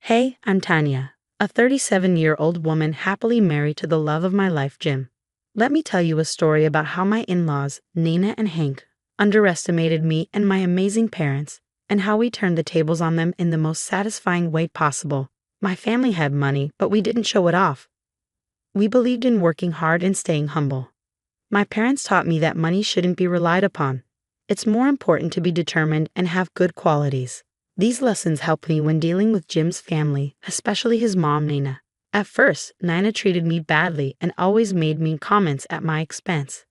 Hey, I'm Tanya, a 37-year-old woman happily married to the love of my life, Jim. Let me tell you a story about how my in-laws, Nina and Hank, underestimated me and my amazing parents, and how we turned the tables on them in the most satisfying way possible. My family had money, but we didn't show it off. We believed in working hard and staying humble. My parents taught me that money shouldn't be relied upon. It's more important to be determined and have good qualities. These lessons helped me when dealing with Jim's family, especially his mom, Nina. At first, Nina treated me badly and always made mean comments at my expense.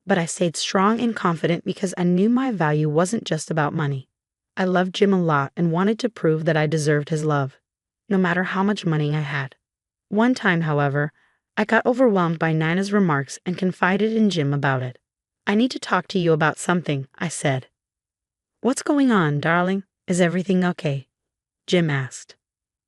But I stayed strong and confident because I knew my value wasn't just about money. I loved Jim a lot and wanted to prove that I deserved his love, no matter how much money I had. One time, however, I got overwhelmed by Nina's remarks and confided in Jim about it. "I need to talk to you about something," I said. "What's going on, darling? Is everything okay?" Jim asked.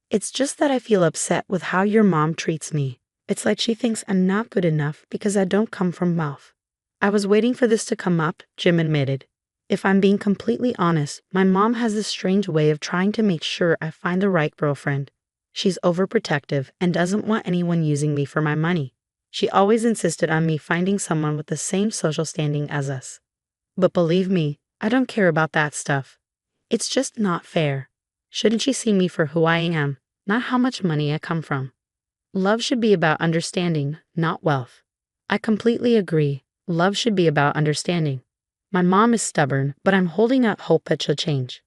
"It's just that I feel upset with how your mom treats me. It's like she thinks I'm not good enough because I don't come from wealth." I was waiting for this to come up, Jim admitted. If I'm being completely honest, my mom has this strange way of trying to make sure I find the right girlfriend. She's overprotective and doesn't want anyone using me for my money. She always insisted on me finding someone with the same social standing as us. But believe me, I don't care about that stuff. It's just not fair. Shouldn't she see me for who I am, not how much money I come from? Love should be about understanding, not wealth. I completely agree. Love should be about understanding. My mom is stubborn, but I'm holding out hope that she'll change.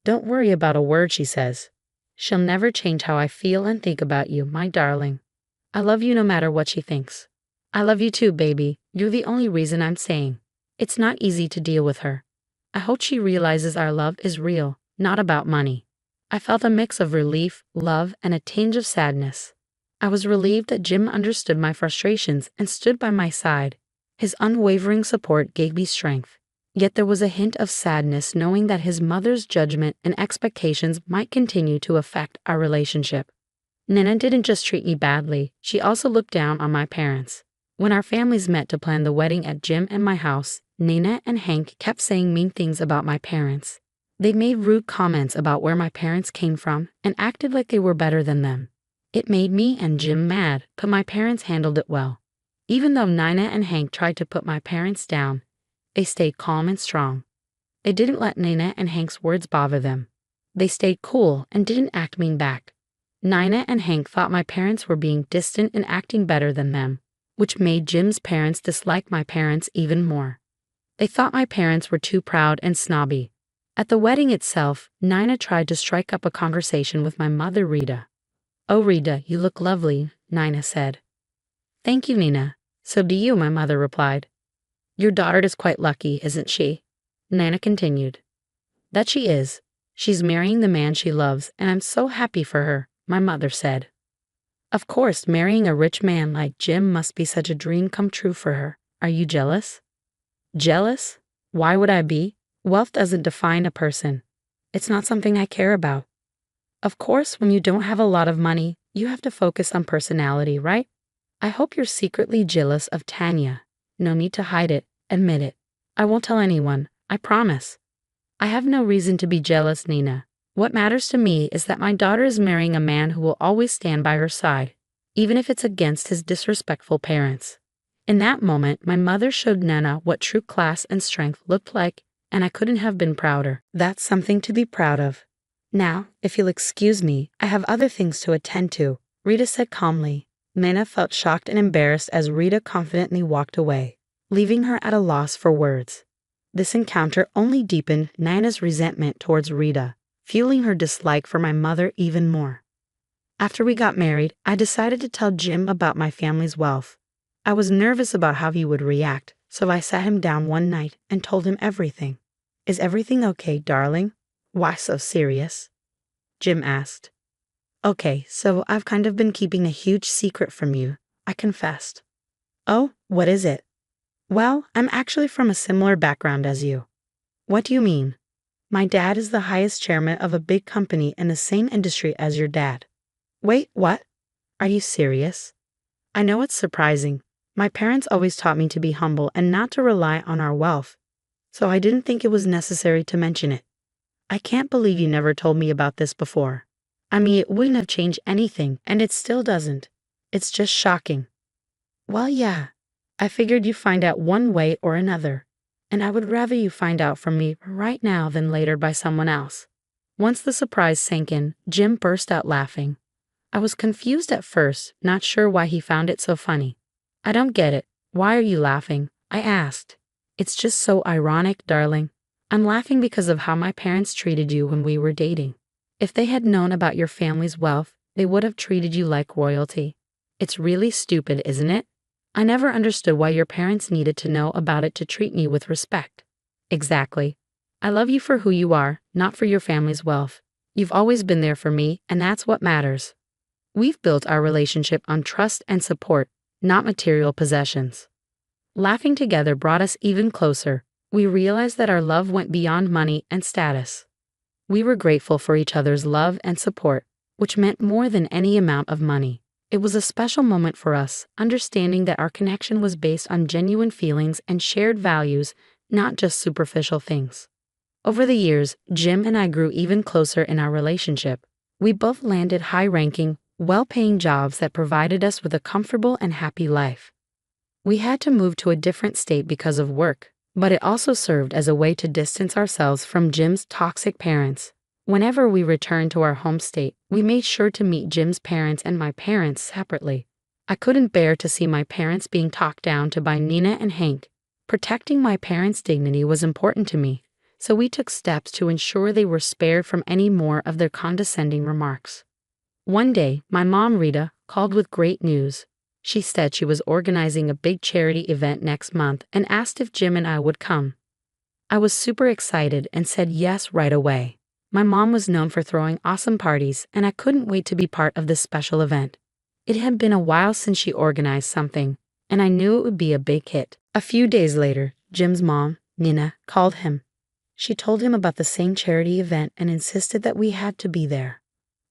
Don't worry about a word she says. She'll never change how I feel and think about you, my darling. I love you no matter what she thinks. I love you too, baby. You're the only reason I'm saying. It's not easy to deal with her. I hope she realizes our love is real, not about money." I felt a mix of relief, love, and a tinge of sadness. I was relieved that Jim understood my frustrations and stood by my side. His unwavering support gave me strength. Yet there was a hint of sadness knowing that his mother's judgment and expectations might continue to affect our relationship. Nina didn't just treat me badly, she also looked down on my parents. When our families met to plan the wedding at Jim and my house, Nina and Hank kept saying mean things about my parents. They made rude comments about where my parents came from and acted like they were better than them. It made me and Jim mad, but my parents handled it well. Even though Nina and Hank tried to put my parents down, they stayed calm and strong. They didn't let Nina and Hank's words bother them. They stayed cool and didn't act mean back. Nina and Hank thought my parents were being distant and acting better than them, which made Jim's parents dislike my parents even more. They thought my parents were too proud and snobby. At the wedding itself, Nina tried to strike up a conversation with my mother, Rita. "Oh, Rita, you look lovely," Nina said. "Thank you, Nina. So do you," my mother replied. "Your daughter is quite lucky, isn't she?" Nina continued. "That she is. She's marrying the man she loves, and I'm so happy for her," my mother said. "Of course, marrying a rich man like Jim must be such a dream come true for her. Are you jealous?" "Jealous? Why would I be? Wealth doesn't define a person. It's not something I care about. Of course, when you don't have a lot of money, you have to focus on personality, right? I hope you're secretly jealous of Tanya. No need to hide it. Admit it. I won't tell anyone. I promise." "I have no reason to be jealous, Nina. What matters to me is that my daughter is marrying a man who will always stand by her side, even if it's against his disrespectful parents." In that moment, my mother showed Nana what true class and strength looked like, and I couldn't have been prouder. That's something to be proud of. "Now, if you'll excuse me, I have other things to attend to," Rita said calmly. Nana felt shocked and embarrassed as Rita confidently walked away, leaving her at a loss for words. This encounter only deepened Nana's resentment towards Rita, fueling her dislike for my mother even more. After we got married, I decided to tell Jim about my family's wealth. I was nervous about how he would react, so I sat him down one night and told him everything. "Is everything okay, darling? Why so serious?" Jim asked. "Okay, so I've kind of been keeping a huge secret from you," I confessed. "Oh, what is it?" "Well, I'm actually from a similar background as you." "What do you mean?" "My dad is the highest chairman of a big company in the same industry as your dad." "Wait, what? Are you serious?" I know it's surprising. My parents always taught me to be humble and not to rely on our wealth, so I didn't think it was necessary to mention it. "I can't believe you never told me about this before." I mean, it wouldn't have changed anything, and it still doesn't. It's just shocking. Well, yeah. I figured you'd find out one way or another. And I would rather you find out from me right now than later by someone else. Once the surprise sank in, Jim burst out laughing. I was confused at first, not sure why he found it so funny. I don't get it. Why are you laughing? I asked. It's just so ironic, darling. I'm laughing because of how my parents treated you when we were dating. If they had known about your family's wealth, they would have treated you like royalty. It's really stupid, isn't it? I never understood why your parents needed to know about it to treat me with respect. Exactly. I love you for who you are, not for your family's wealth. You've always been there for me, and that's what matters. We've built our relationship on trust and support, not material possessions. Laughing together brought us even closer. We realized that our love went beyond money and status. We were grateful for each other's love and support, which meant more than any amount of money. It was a special moment for us, understanding that our connection was based on genuine feelings and shared values, not just superficial things. Over the years, Jim and I grew even closer in our relationship. We both landed high-ranking, well-paying jobs that provided us with a comfortable and happy life. We had to move to a different state because of work, but it also served as a way to distance ourselves from Jim's toxic parents. Whenever we returned to our home state, we made sure to meet Jim's parents and my parents separately. I couldn't bear to see my parents being talked down to by Nina and Hank. Protecting my parents' dignity was important to me, so we took steps to ensure they were spared from any more of their condescending remarks. One day, my mom, Rita, called with great news. She said she was organizing a big charity event next month and asked if Jim and I would come. I was super excited and said yes right away. My mom was known for throwing awesome parties, and I couldn't wait to be part of this special event. It had been a while since she organized something, and I knew it would be a big hit. A few days later, Jim's mom, Nina, called him. She told him about the same charity event and insisted that we had to be there.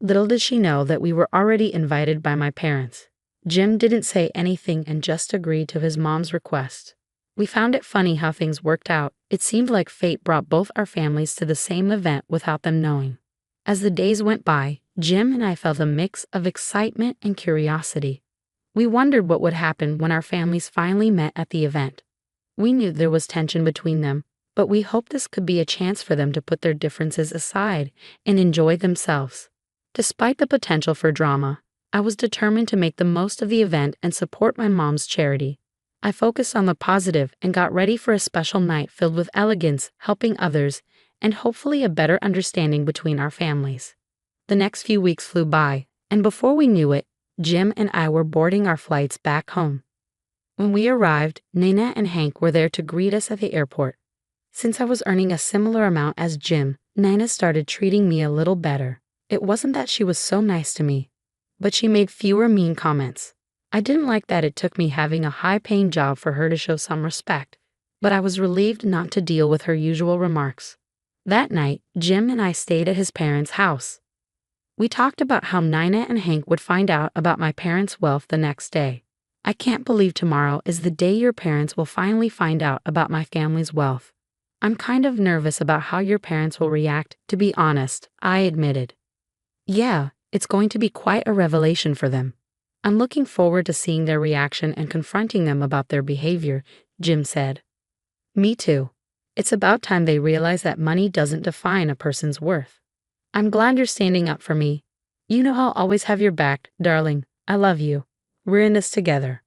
Little did she know that we were already invited by my parents. Jim didn't say anything and just agreed to his mom's request. We found it funny how things worked out. It seemed like fate brought both our families to the same event without them knowing. As the days went by, Jim and I felt a mix of excitement and curiosity. We wondered what would happen when our families finally met at the event. We knew there was tension between them, but we hoped this could be a chance for them to put their differences aside and enjoy themselves. Despite the potential for drama, I was determined to make the most of the event and support my mom's charity. I focused on the positive and got ready for a special night filled with elegance, helping others, and hopefully a better understanding between our families. The next few weeks flew by, and before we knew it, Jim and I were boarding our flights back home. When we arrived, Nina and Hank were there to greet us at the airport. Since I was earning a similar amount as Jim, Nina started treating me a little better. It wasn't that she was so nice to me, but she made fewer mean comments. I didn't like that it took me having a high-paying job for her to show some respect, but I was relieved not to deal with her usual remarks. That night, Jim and I stayed at his parents' house. We talked about how Nina and Hank would find out about my parents' wealth the next day. I can't believe tomorrow is the day your parents will finally find out about my family's wealth. I'm kind of nervous about how your parents will react, to be honest, I admitted. Yeah, it's going to be quite a revelation for them. I'm looking forward to seeing their reaction and confronting them about their behavior, Jim said. Me too. It's about time they realize that money doesn't define a person's worth. I'm glad you're standing up for me. You know I'll always have your back, darling. I love you. We're in this together.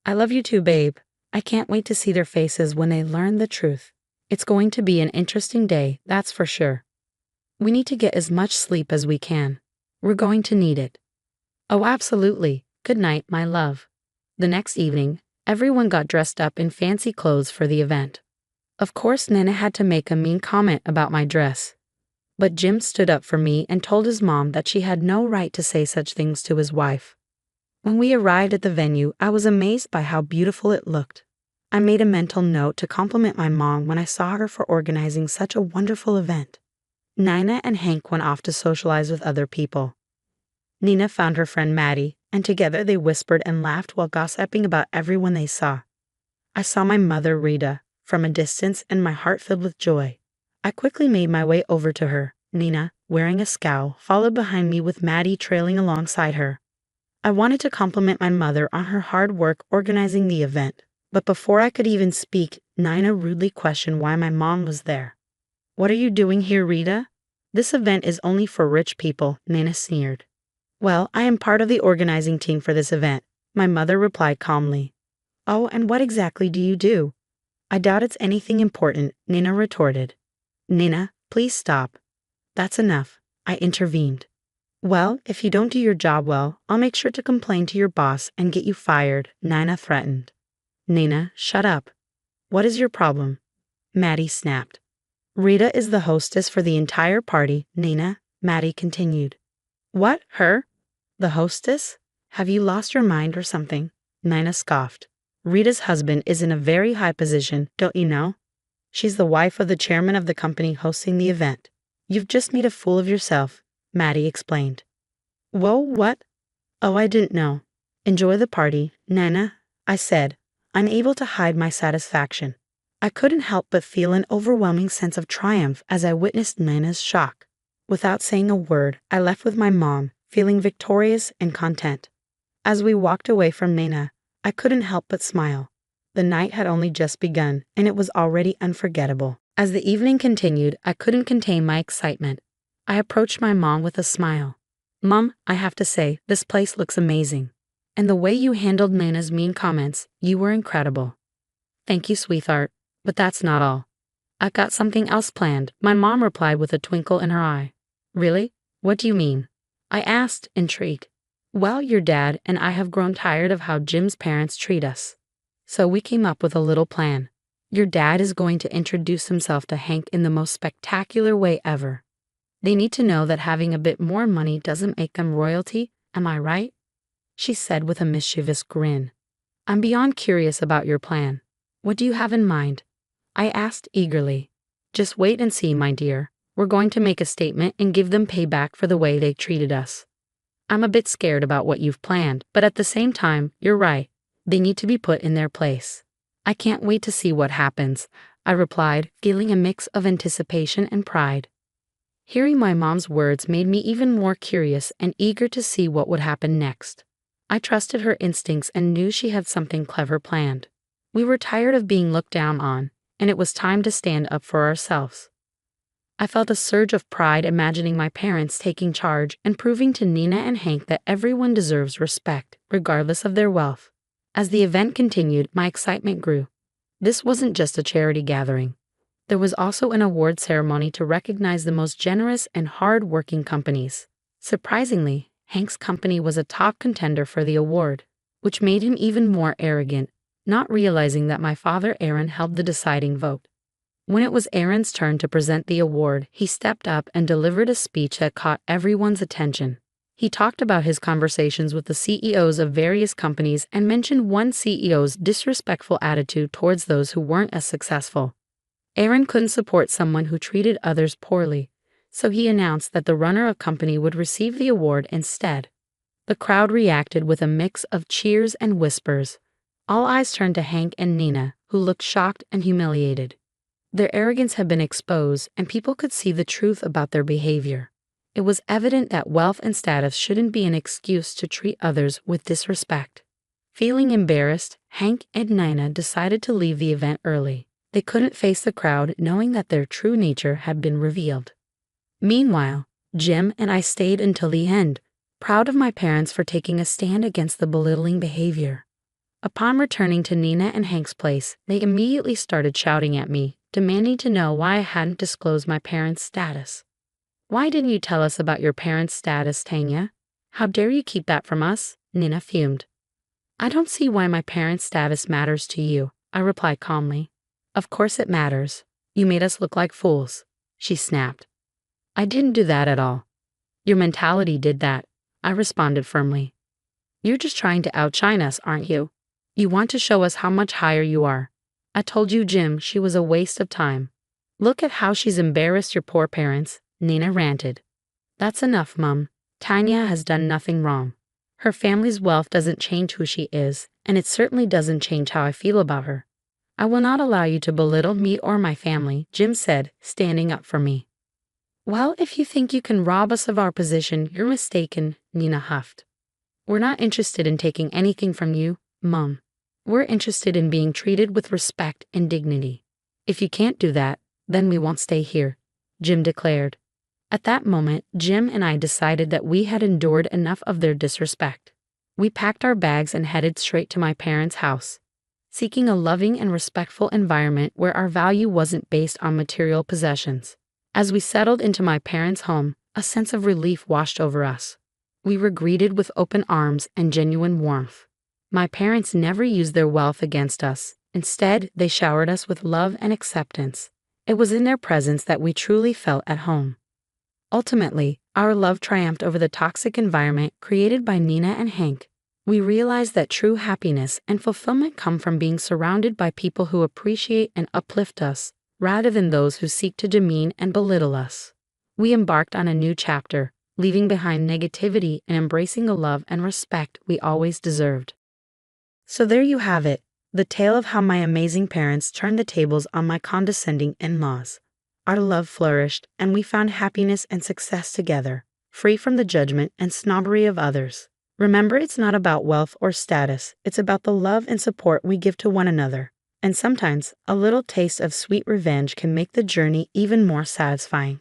I love you too, babe. I can't wait to see their faces when they learn the truth. It's going to be an interesting day, that's for sure. We need to get as much sleep as we can. We're going to need it. Oh, absolutely. Good night, my love. The next evening, everyone got dressed up in fancy clothes for the event. Of course, Nina had to make a mean comment about my dress. But Jim stood up for me and told his mom that she had no right to say such things to his wife. When we arrived at the venue, I was amazed by how beautiful it looked. I made a mental note to compliment my mom when I saw her for organizing such a wonderful event. Nina and Hank went off to socialize with other people. Nina found her friend Maddie, and together they whispered and laughed while gossiping about everyone they saw. I saw my mother, Rita, from a distance and my heart filled with joy. I quickly made my way over to her. Nina, wearing a scowl, followed behind me with Maddie trailing alongside her. I wanted to compliment my mother on her hard work organizing the event, but before I could even speak, Nina rudely questioned why my mom was there. "What are you doing here, Rita? This event is only for rich people," Nina sneered. "Well, I am part of the organizing team for this event," my mother replied calmly. "Oh, and what exactly do you do?" "I doubt it's anything important," Nina retorted. "Nina, please stop." "That's enough," I intervened. "Well, if you don't do your job well, I'll make sure to complain to your boss and get you fired," Nina threatened. "Nina, shut up. What is your problem?" Maddie snapped. "Rita is the hostess for the entire party, Nina," Maddie continued. "What, her? The hostess? Have you lost your mind or something?" Nina scoffed. "Rita's husband is in a very high position, don't you know? She's the wife of the chairman of the company hosting the event. You've just made a fool of yourself," Maddie explained. "Whoa, what? Oh, I didn't know. Enjoy the party, Nina," I said, unable to hide my satisfaction. I couldn't help but feel an overwhelming sense of triumph as I witnessed Nina's shock. Without saying a word, I left with my mom, feeling victorious and content. As we walked away from Nina, I couldn't help but smile. The night had only just begun, and it was already unforgettable. As the evening continued, I couldn't contain my excitement. I approached my mom with a smile. "Mom, I have to say, this place looks amazing. And the way you handled Nina's mean comments, you were incredible." "Thank you, sweetheart. But that's not all. I've got something else planned," my mom replied with a twinkle in her eye. "Really? What do you mean?" I asked, intrigued. "Well, your dad and I have grown tired of how Jim's parents treat us. So we came up with a little plan. Your dad is going to introduce himself to Hank in the most spectacular way ever. They need to know that having a bit more money doesn't make them royalty, am I right?" she said with a mischievous grin. "I'm beyond curious about your plan. What do you have in mind?" I asked eagerly. "Just wait and see, my dear. We're going to make a statement and give them payback for the way they treated us. I'm a bit scared about what you've planned, but at the same time, you're right. They need to be put in their place. I can't wait to see what happens," I replied, feeling a mix of anticipation and pride. Hearing my mom's words made me even more curious and eager to see what would happen next. I trusted her instincts and knew she had something clever planned. We were tired of being looked down on, and it was time to stand up for ourselves. I felt a surge of pride imagining my parents taking charge and proving to Nina and Hank that everyone deserves respect, regardless of their wealth. As the event continued, my excitement grew. This wasn't just a charity gathering. There was also an award ceremony to recognize the most generous and hard-working companies. Surprisingly, Hank's company was a top contender for the award, which made him even more arrogant, not realizing that my father Aaron held the deciding vote. When it was Aaron's turn to present the award, he stepped up and delivered a speech that caught everyone's attention. He talked about his conversations with the CEOs of various companies and mentioned one CEO's disrespectful attitude towards those who weren't as successful. Aaron couldn't support someone who treated others poorly, so he announced that the runner-up company would receive the award instead. The crowd reacted with a mix of cheers and whispers. All eyes turned to Hank and Nina, who looked shocked and humiliated. Their arrogance had been exposed, and people could see the truth about their behavior. It was evident that wealth and status shouldn't be an excuse to treat others with disrespect. Feeling embarrassed, Hank and Nina decided to leave the event early. They couldn't face the crowd knowing that their true nature had been revealed. Meanwhile, Jim and I stayed until the end, proud of my parents for taking a stand against the belittling behavior. Upon returning to Nina and Hank's place, they immediately started shouting at me, demanding to know why I hadn't disclosed my parents' status. "Why didn't you tell us about your parents' status, Tanya? How dare you keep that from us?" Nina fumed. "I don't see why my parents' status matters to you," I replied calmly. "Of course it matters. You made us look like fools," she snapped. "I didn't do that at all. Your mentality did that," I responded firmly. "You're just trying to outshine us, aren't you? You want to show us how much higher you are. I told you, Jim, she was a waste of time. Look at how she's embarrassed your poor parents," Nina ranted. "That's enough, Mum. Tanya has done nothing wrong. Her family's wealth doesn't change who she is, and it certainly doesn't change how I feel about her. I will not allow you to belittle me or my family," Jim said, standing up for me. Well, if you think you can rob us of our position, you're mistaken, Nina huffed. We're not interested in taking anything from you, Mum. We're interested in being treated with respect and dignity. If you can't do that, then we won't stay here, Jim declared. At that moment, Jim and I decided that we had endured enough of their disrespect. We packed our bags and headed straight to my parents' house, seeking a loving and respectful environment where our value wasn't based on material possessions. As we settled into my parents' home, a sense of relief washed over us. We were greeted with open arms and genuine warmth. My parents never used their wealth against us. Instead, they showered us with love and acceptance. It was in their presence that we truly felt at home. Ultimately, our love triumphed over the toxic environment created by Nina and Hank. We realized that true happiness and fulfillment come from being surrounded by people who appreciate and uplift us, rather than those who seek to demean and belittle us. We embarked on a new chapter, leaving behind negativity and embracing the love and respect we always deserved. So there you have it, the tale of how my amazing parents turned the tables on my condescending in-laws. Our love flourished, and we found happiness and success together, free from the judgment and snobbery of others. Remember, it's not about wealth or status, it's about the love and support we give to one another. And sometimes, a little taste of sweet revenge can make the journey even more satisfying.